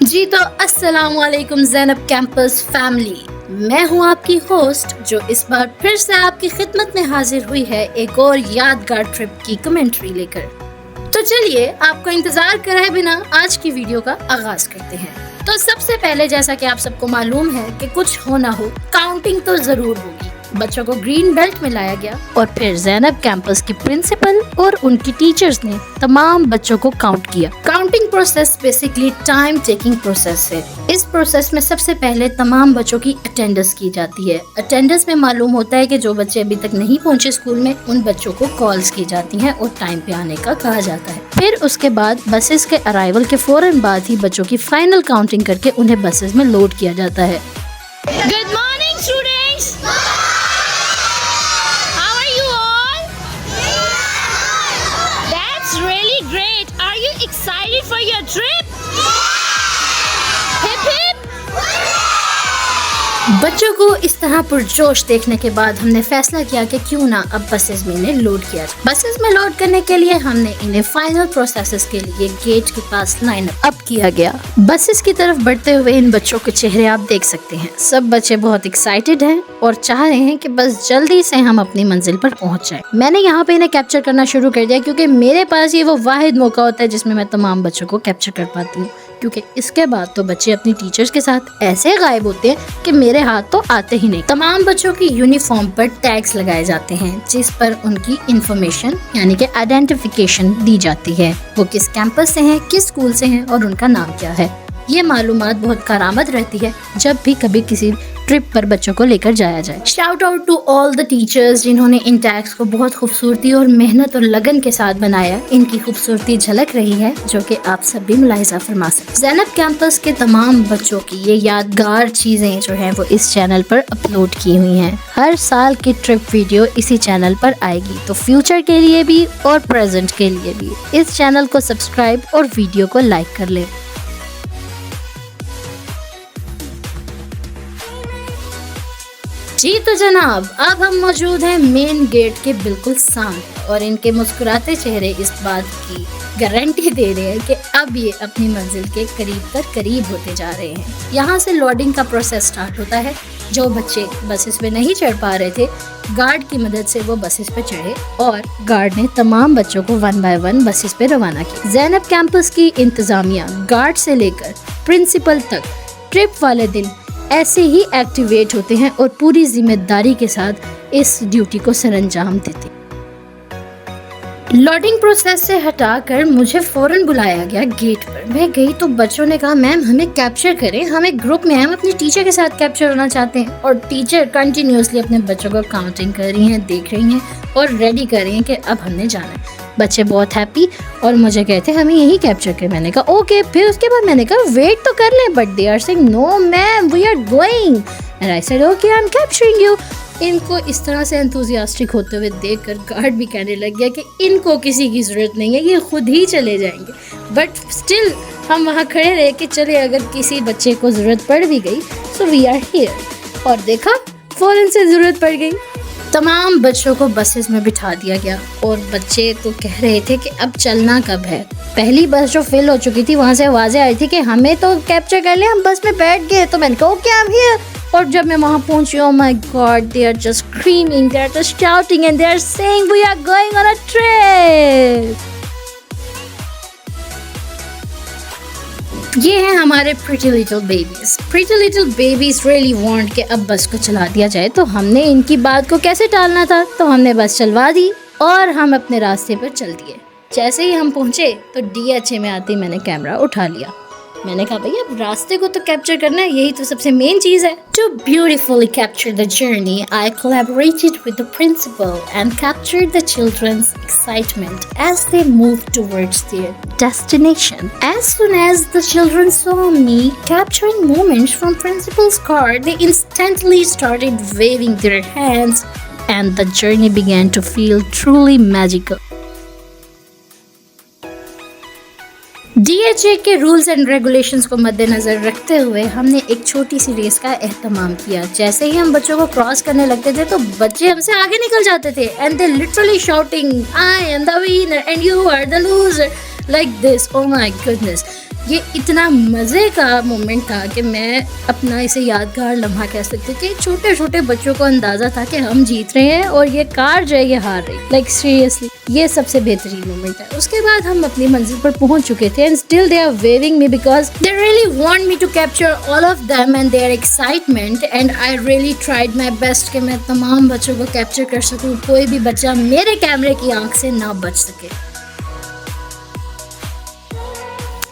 जी तो अस्सलाम वालेकुम ज़ैनब कैंपस फैमिली। मैं हूं आपकी होस्ट जो इस बार फिर से आपकी खिदमत में हाजिर हुई है एक और यादगार ट्रिप की कमेंट्री लेकर। तो चलिए आपको इंतजार कराए बिना आज की वीडियो का आगाज करते हैं। तो सबसे पहले जैसा कि आप सबको मालूम है कि कुछ हो ना हो काउंटिंग तो जरूर होगी। बच्चों को ग्रीन बेल्ट में लाया गया और फिर ज़ैनब कैंपस की प्रिंसिपल और उनकी टीचर्स ने तमाम बच्चों को काउंट किया। Counting process basically time taking process है। इस प्रोसेस में सबसे पहले तमाम बच्चों की अटेंडेंस की जाती है। अटेंडेंस में मालूम होता है कि जो बच्चे अभी तक नहीं पहुंचे स्कूल में उन बच्चों को कॉल्स की जाती हैं और टाइम पे आने का कहा जाता है। फिर उसके बाद बसेस के अराइवल के फौरन बाद ही बच्चों की फाइनल काउंटिंग करके उन्हें बसेस में लोड किया जाता है। Good morning, students. How are you all? That's really great. Are you excited for your trip? Hip hip. बच्चों को इस तरह पुरजोश देखने के बाद हमने फैसला किया कि क्यों ना अब बसेस में इन्हें लोड किया जाए। बसेस में लोड करने के लिए हमने इन्हें फाइनल प्रोसेसेस के लिए गेट के पास लाइन अप किया गया। बसेस की तरफ बढ़ते हुए इन बच्चों के चेहरे आप देख सकते हैं। सब बच्चे बहुत एक्साइटेड हैं और चाह रहे हैं कि बस जल्दी से हम अपनी मंजिल पर पहुंच जाएं। मैंने यहाँ पे इन्हें कैप्चर करना शुरू कर दिया क्योंकि मेरे पास ये वो वाहिद मौका होता है जिसमें मैं तमाम बच्चों को कैप्चर कर पाती हूँ, क्योंकि इसके बाद तो बच्चे अपनी टीचर्स के साथ ऐसे गायब होते हैं कि मेरे हाथ तो आते ही नहीं। तमाम बच्चों की यूनिफॉर्म पर टैग्स लगाए जाते हैं जिस पर उनकी इंफॉर्मेशन यानी कि आइडेंटिफिकेशन दी जाती है। वो किस कैंपस से हैं, किस स्कूल से हैं और उनका नाम क्या है। ये मालूमात बहुत कारआमद रहती है जब भी कभी किसी ट्रिप पर बच्चों को लेकर जाया जाए। Shout out to all the teachers जिन्होंने इन टैग्स को बहुत खूबसूरती और मेहनत और लगन के साथ बनाया। इनकी खूबसूरती झलक रही है जो कि आप सब भी मुलाहिजा फरमा सकते। ज़ैनब कैंपस के तमाम बच्चों की ये यादगार चीजें जो हैं वो इस चैनल पर अपलोड की हुई हैं। हर साल की ट्रिप वीडियो इसी चैनल पर आएगी, तो फ्यूचर के लिए भी और प्रेजेंट के लिए भी इस चैनल को सब्सक्राइब और वीडियो को लाइक कर ले। जी तो जनाब, अब हम मौजूद हैं मेन गेट के बिल्कुल सामने और इनके मुस्कुराते चेहरे इस बात की गारंटी दे रहे हैं कि अब ये अपनी मंजिल के करीब होते जा रहे हैं। यहाँ से लोडिंग का प्रोसेस स्टार्ट होता है। जो बच्चे बसेस पे नहीं चढ़ पा रहे थे, गार्ड की मदद से वो बसेस पे चढ़े और गार्ड ने तमाम बच्चों को 1 बाय 1 बसेस पे रवाना किया। ज़ैनब कैंपस की इंतजामिया गार्ड से लेकर प्रिंसिपल तक ट्रिप वाले दिन ऐसे ही एक्टिवेट होते हैं और पूरी जिम्मेदारी के साथ इस ड्यूटी को सरअंजाम देते हैं। लोडिंग प्रोसेस से हटाकर मुझे फौरन बुलाया गया गेट पर। मैं गई तो बच्चों ने कहा मैम हमें कैप्चर करें, हम एक ग्रुप में हैं, हम अपनी टीचर के साथ कैप्चर होना चाहते हैं। और टीचर कंटिन्यूसली अपने बच्चों को काउंटिंग कर रही हैं, देख रही हैं और रेडी कर रही हैं कि अब हमने जाना है। बच्चे बहुत हैप्पी और मुझे कहते हैं हमें यही कैप्चर कर। मैंने कहा ओके। फिर उसके बाद मैंने कहा वेट तो कर लें, but they are saying no ma'am we are going and I said okay I am capturing you. इनको इस तरह से एंथुसियास्टिक होते हुए देखकर गार्ड भी कहने लग गया कि इनको किसी की ज़रूरत नहीं है, ये खुद ही चले जाएंगे। बट स्टिल हम वहाँ खड़े रहे कि चले अगर किसी बच्चे को ज़रूरत पड़ भी गई सो वी आर हियर। और देखा फ़ौरन से ज़रूरत पड़ गई। तमाम बच्चों को बसेस में बिठा दिया गया और बच्चे तो कह रहे थे कि अब चलना कब है। पहली बस जो फिल हो चुकी थी वहाँ से आवाज़ें आई थी कि हमें तो कैप्चर कर लिया, हम बस में बैठ गए। तो मैंने कहा ओके आई एम हियर। और जब मैं वहाँ पहुँची, oh my god, they are just screaming, they are just shouting and they are saying we are going on a trip. ये हैं हमारे pretty little babies. Pretty little babies really want कि अब बस को चला दिया जाए, तो हमने इनकी बात को कैसे टालना था, तो हमने बस चलवा दी और हम अपने रास्ते पर चल दिए। जैसे ही हम पहुंचे तो DHA में आते ही मैंने कैमरा उठा लिया। मैंने कहा भैया अब रास्ते को तो कैप्चर करना है, यही तो सबसे मेन चीज़ है। To beautifully capture the journey, I collaborated with the principal and captured the children's excitement as they moved towards their destination. As soon as the children saw me capturing moments from principal's car, they instantly started waving their hands and the journey began to feel truly magical. DHA के rules and regulations को मद्देनजर रखते हुए हमने एक छोटी सी race का एहतमाम किया। जैसे ही हम बच्चों को क्रॉस करने लगते थे तो बच्चे हमसे आगे निकल जाते थे and they literally shouting I am the winner and you are the loser like this. Oh my goodness. ये इतना मज़े का मोमेंट था कि मैं अपना इसे यादगार लम्हा कह सकती कि छोटे छोटे बच्चों को अंदाज़ा था कि हम जीत रहे हैं और ये कार जो है ये हार रही। लाइक सीरियसली ये सबसे बेहतरीन मोमेंट है। उसके बाद हम अपनी मंजिल पर पहुंच चुके थे and still they are waving me because they really want me to capture all of them and their excitement and I really tried my best कि मैं तमाम बच्चों को कैप्चर कर सकूँ, कोई भी बच्चा मेरे कैमरे की आंख से ना बच सके।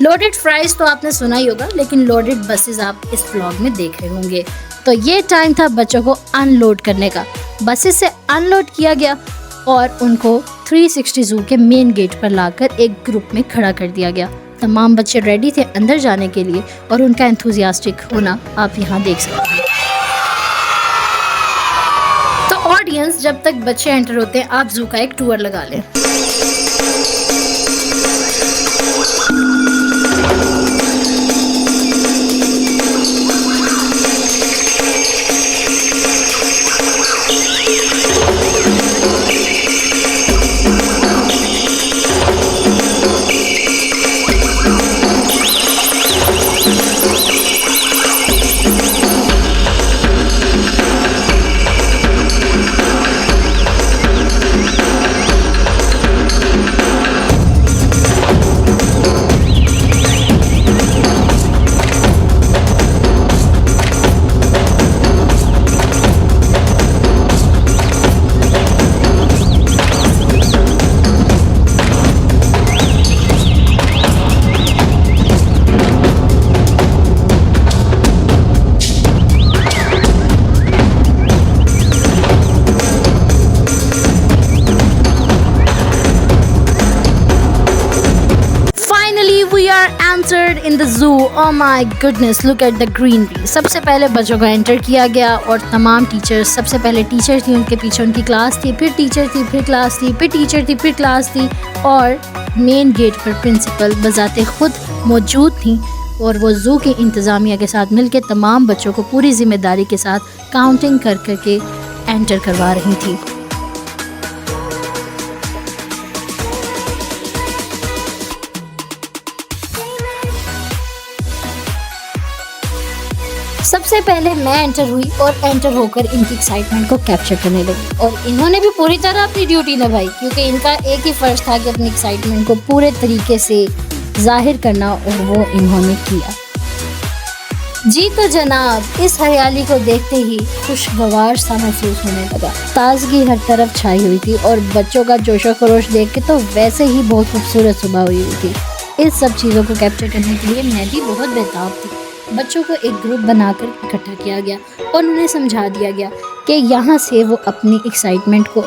लोडेड फ्राइज तो आपने सुना ही होगा, लेकिन लोडेड बसेस आप इस व्लॉग में देख रहे होंगे। तो ये टाइम था बच्चों को अनलोड करने का। बसेस से अनलोड किया गया और उनको 360 ज़ू के मेन गेट पर लाकर एक ग्रुप में खड़ा कर दिया गया। तमाम बच्चे रेडी थे अंदर जाने के लिए और उनका एंथुजियास्टिक होना आप यहाँ देख सकते हैं। तो ऑडियंस, जब तक बच्चे एंटर होते हैं आप जू का एक टूर लगा लें। In the zoo. Oh my goodness, look at the greenery. सबसे पहले बच्चों को एंटर किया गया और तमाम टीचर्स, सबसे पहले टीचर थी, उनके पीछे उनकी क्लास थी, फिर टीचर थी, फिर क्लास थी, फिर टीचर थी, फिर क्लास थी और मेन गेट पर प्रिंसिपल बजाते खुद मौजूद थी और वो जू की इंतज़ामिया के साथ मिलकर तमाम बच्चों को पूरी जिम्मेदारी के साथ काउंटिंग कर करके एंटर करवा रही थी। सबसे पहले मैं एंटर हुई और एंटर होकर इनकी एक्साइटमेंट को कैप्चर करने लगी और इन्होंने भी पूरी तरह अपनी ड्यूटी निभाई क्योंकि इनका एक ही फर्ज था कि अपनी एक्साइटमेंट को पूरे तरीके से जाहिर करना और वो इन्होंने किया। जी तो जनाब, इस हरियाली को देखते ही खुशगवार सा महसूस होने लगा। ताजगी हर तरफ छाई हुई थी और बच्चों का जोशो खरोश देख के तो वैसे ही बहुत खूबसूरत सुबह हुई थी। इस सब चीज़ों को कैप्चर करने के लिए मैं भी बहुत बेताब थी। बच्चों को एक ग्रुप बनाकर इकट्ठा किया गया और उन्हें समझा दिया गया कि यहाँ से वो अपनी एक्साइटमेंट को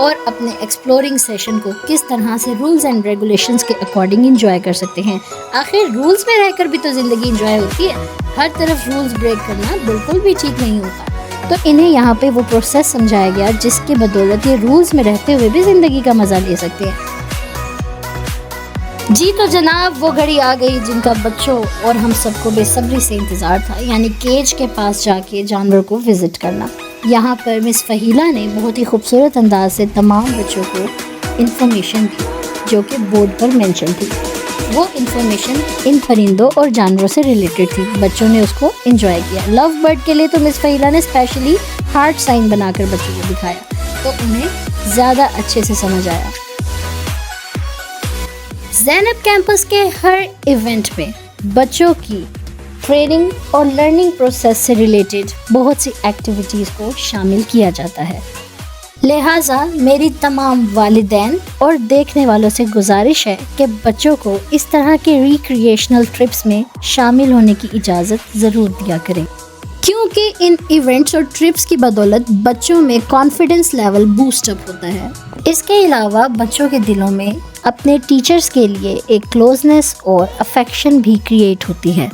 और अपने एक्सप्लोरिंग सेशन को किस तरह से रूल्स एंड रेगुलेशंस के अकॉर्डिंग इंजॉय कर सकते हैं। आखिर रूल्स में रहकर भी तो ज़िंदगी इंजॉय होती है, हर तरफ रूल्स ब्रेक करना बिल्कुल भी ठीक नहीं होता। तो इन्हें यहाँ पे वो प्रोसेस समझाया गया जिसके बदौलत ये रूल्स में रहते हुए भी ज़िंदगी का मज़ा ले सकते हैं। जी तो जनाब, वो घड़ी आ गई जिनका बच्चों और हम सबको बेसब्री से इंतज़ार था, यानी केज के पास जाके जानवर को विज़िट करना। यहाँ पर मिस फहीला ने बहुत ही खूबसूरत अंदाज से तमाम बच्चों को इन्फॉर्मेशन दी जो कि बोर्ड पर मेंशन थी। वो इन्फॉर्मेशन इन परिंदों और जानवरों से रिलेटेड थी। बच्चों ने उसको एंजॉय किया। लव बर्ड के लिए तो मिस फहीला ने स्पेशली हार्ट साइन बनाकर बच्चों को दिखाया तो उन्हें ज़्यादा अच्छे से समझ आया। ज़ैनब कैंपस के हर इवेंट में बच्चों की ट्रेनिंग और लर्निंग प्रोसेस से रिलेटेड बहुत सी एक्टिविटीज़ को शामिल किया जाता है। लिहाजा मेरी तमाम वालिदैन और देखने वालों से गुजारिश है कि बच्चों को इस तरह के रिक्रिएशनल ट्रिप्स में शामिल होने की इजाज़त ज़रूर दिया करें क्योंकि इन इवेंट्स और ट्रिप्स की बदौलत बच्चों में कॉन्फिडेंस लेवल बूस्ट अप होता है। इसके अलावा बच्चों के दिलों में अपने टीचर्स के लिए एक क्लोजनेस और अफेक्शन भी क्रिएट होती है।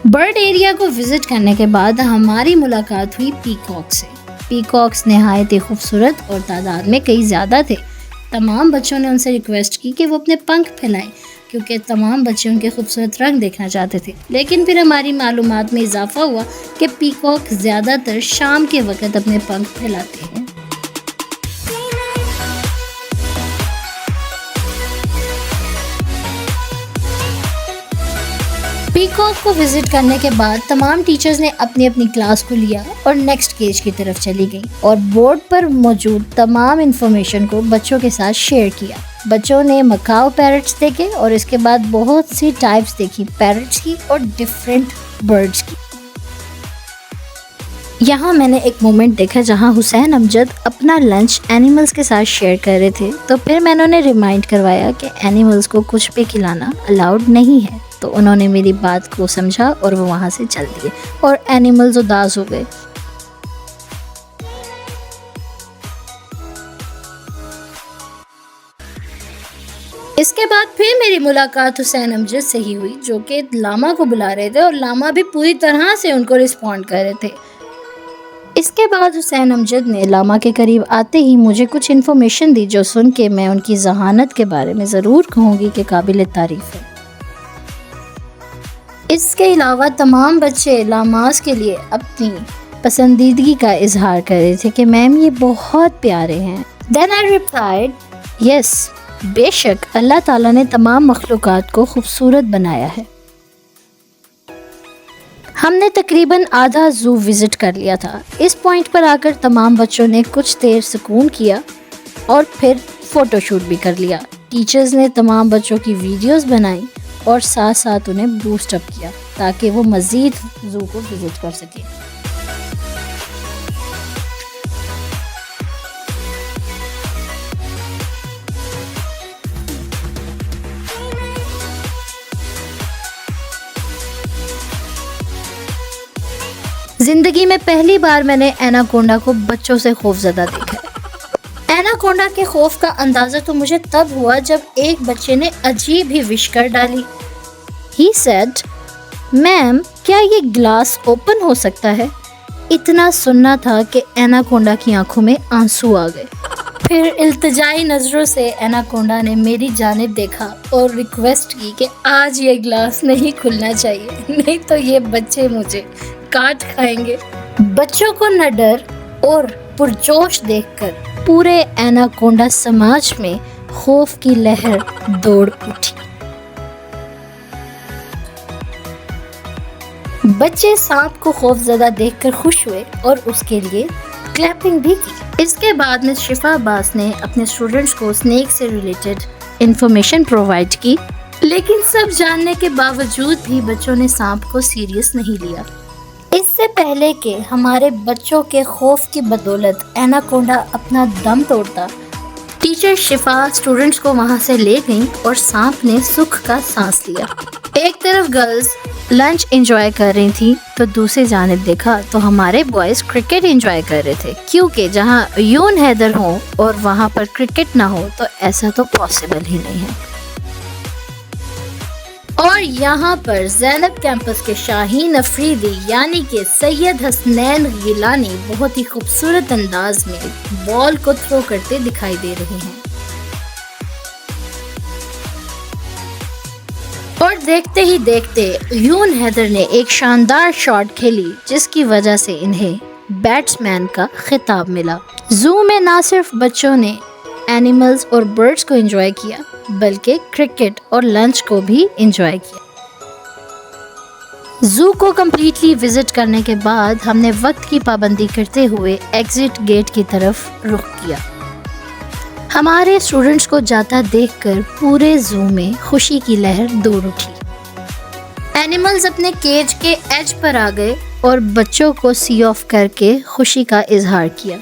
बर्ड एरिया को विजिट करने के बाद हमारी मुलाकात हुई पीकॉक से। पीकॉक्स नहायत खूबसूरत और तादाद में कई ज़्यादा थे। तमाम बच्चों ने उनसे रिक्वेस्ट की कि वो अपने पंख फैलाएं क्योंकि तमाम बच्चे उनके खूबसूरत रंग देखना चाहते थे। लेकिन फिर हमारी मालूमात में इजाफा हुआ कि पीकॉक ज़्यादातर शाम के वक्त अपने पंख फैलाते हैं। पीकॉक को विजिट करने के बाद तमाम टीचर्स ने अपनी अपनी क्लास को लिया और नेक्स्ट केज की तरफ चली गई और बोर्ड पर मौजूद तमाम इंफॉर्मेशन को बच्चों के साथ शेयर किया। बच्चों ने मकाओ पैरट्स देखे और इसके बाद बहुत सी टाइप्स देखी पैरट्स की और डिफरेंट बर्ड्स की। यहाँ मैंने एक मोमेंट देखा जहाँ हुसैन अमजद अपना लंच एनिमल्स के साथ शेयर कर रहे थे, तो फिर मैंने उन्हें रिमाइंड करवाया कि एनिमल्स को कुछ भी खिलाना अलाउड नहीं है। तो उन्होंने मेरी बात को समझा और वो वहाँ से चल दिए और एनिमल्स उदास हो गए। इसके बाद फिर मेरी मुलाकात हुसैन अमजद से ही हुई, जो कि लामा को बुला रहे थे और लामा भी पूरी तरह से उनको रिस्पॉन्ड कर रहे थे। इसके बाद हुसैन अमजद ने लामा के करीब आते ही मुझे कुछ इन्फॉर्मेशन दी, जो सुन के मैं उनकी जहानत के बारे में ज़रूर कहूँगी कि काबिल तारीफ़ है। इसके अलावा तमाम बच्चे लामास के लिए अपनी पसंदीदगी का इजहार कर रहे थे कि मैम ये बहुत प्यारे हैं। देन आई रिप्लाइड, यस, बेशक अल्लाह ताला ने तमाम मखलूक़ात को खूबसूरत बनाया है। हमने तकरीबन आधा ज़ू विज़िट कर लिया था। इस पॉइंट पर आकर तमाम बच्चों ने कुछ देर सुकून किया और फिर फ़ोटोशूट भी कर लिया। टीचर्स ने तमाम बच्चों की वीडियोस बनाई और साथ साथ उन्हें बूस्ट अप किया ताकि वो मज़ीद ज़ू को विज़िट कर सकें। जिंदगी में पहली बार मैंने एनाकोंडा को बच्चों से खौफजदा देखा। एनाकोंडा के खौफ का अंदाज़ा तो मुझे तब हुआ जब एक बच्चे ने अजीब ही विश कर डाली। He said, मैम क्या ये ग्लास ओपन हो सकता है? इतना सुनना था कि एनाकोंडा की आंखों में आंसू आ गए। फिर इल्तिजाई नज़रों से एनाकोंडा ने मेरी जानिब देखा और रिक्वेस्ट की कि आज ये ग्लास नहीं खुलना चाहिए, नहीं तो ये बच्चे मुझे काट खाएंगे। बच्चों को न डर और पुरजोश देखकर पूरे एनाकोंडा समाज में खौफ की लहर दौड़ उठी। बच्चे सांप को खौफजदा देखकर खुश हुए और उसके लिए क्लैपिंग भी की। इसके बाद में शिफा अब्बास ने अपने स्टूडेंट्स को स्नेक से रिलेटेड इंफॉर्मेशन प्रोवाइड की, लेकिन सब जानने के बावजूद भी बच्चों ने सांप को सीरियस नहीं लिया। इससे पहले कि हमारे बच्चों के खौफ की बदौलत एनाकोंडा अपना दम तोड़ता, टीचर शिफा स्टूडेंट्स को वहां से ले गई और सांप ने सुख का सांस लिया। एक तरफ गर्ल्स लंच एंजॉय कर रही थी तो दूसरी जानिब देखा तो हमारे बॉयज क्रिकेट एंजॉय कर रहे थे, क्योंकि जहां यून हैदर हो और वहां पर क्रिकेट ना हो तो ऐसा तो पॉसिबल ही नहीं है। और यहाँ पर ज़ैनब कैंपस के शाहीन अफरीदी यानी कि सैयद हसनैन गिलानी बहुत ही खूबसूरत अंदाज में बॉल को थ्रो करते दिखाई दे रहे हैं। और देखते ही देखते यून हैदर ने एक शानदार शॉट खेली जिसकी वजह से इन्हें बैट्समैन का खिताब मिला। जू में ना सिर्फ बच्चों ने एनिमल्स और बर्ड्स को एंजॉय किया बल्कि क्रिकेट और लंच को भी एंजॉय किया। जू को कम्प्लीटली विजिट करने के बाद हमने वक्त की पाबंदी करते हुए एग्जिट गेट की तरफ रुख किया। हमारे स्टूडेंट्स को जाता देखकर पूरे जू में खुशी की लहर दौड़ उठी। एनिमल्स अपने केज के एज पर आ गए और बच्चों को सी ऑफ करके खुशी का इजहार किया।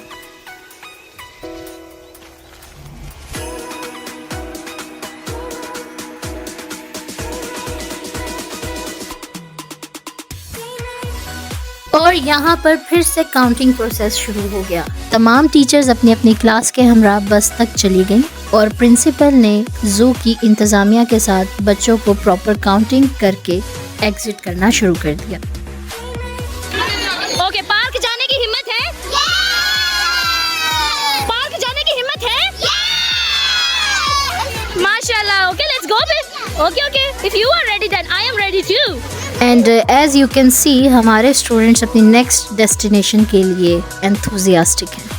और यहाँ पर फिर से काउंटिंग प्रोसेस शुरू हो गया। तमाम टीचर्स अपनी अपनी क्लास के हमरा बस तक चली गईं और प्रिंसिपल ने जू की इंतज़ामिया के साथ बच्चों को प्रॉपर काउंटिंग करके एग्जिट करना शुरू कर दिया। ओके, पार्क जाने की हिम्मत है? पार्क जाने की हिम्मत है? माशाल्लाह। ओके, लेट्स गो फिर। Okay, if you are ready then I am ready too. And as you can see हमारे स्टूडेंट्स अपनी नेक्स्ट डेस्टिनेशन के लिए एंथुजियास्टिक हैं।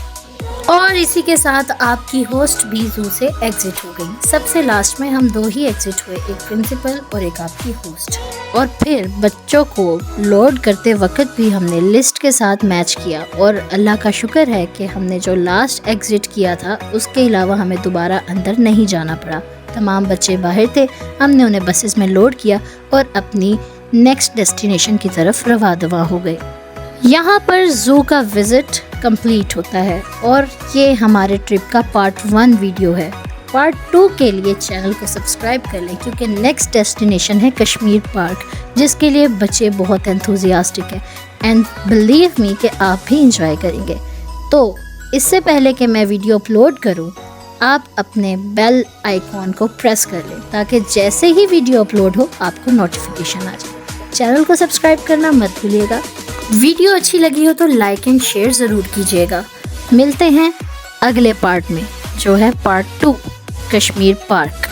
और इसी के साथ आपकी होस्ट भी जू से एग्जिट हो गई। सबसे लास्ट में हम 2 ही एग्जिट हुए, एक प्रिंसिपल और एक आपकी होस्ट। और फिर बच्चों को लोड करते वक्त भी हमने लिस्ट के साथ मैच किया और अल्लाह का शुक्र है कि हमने जो लास्ट एग्जिट किया था उसके अलावा हमें दोबारा अंदर नहीं जाना पड़ा। तमाम बच्चे बाहर थे, हमने उन्हें बसेस में लोड किया और अपनी नेक्स्ट डेस्टिनेशन की तरफ रवा दवा हो गए। यहाँ पर जू का विजिट कंप्लीट होता है और ये हमारे ट्रिप का पार्ट 1 वीडियो है। पार्ट 2 के लिए चैनल को सब्सक्राइब कर लें क्योंकि नेक्स्ट डेस्टिनेशन है कश्मीर पार्क, जिसके लिए बच्चे बहुत एंथुजियास्टिक हैं एंड बिलीव मी कि आप भी इंजॉय करेंगे। तो इससे पहले कि मैं वीडियो अपलोड करूं, आप अपने बेल आइकॉन को प्रेस कर लें ताकि जैसे ही वीडियो अपलोड हो आपको नोटिफिकेशन आ जाए। चैनल को सब्सक्राइब करना मत भूलिएगा। वीडियो अच्छी लगी हो तो लाइक एंड शेयर ज़रूर कीजिएगा। मिलते हैं अगले पार्ट में जो है पार्ट 2 कश्मीर पार्क।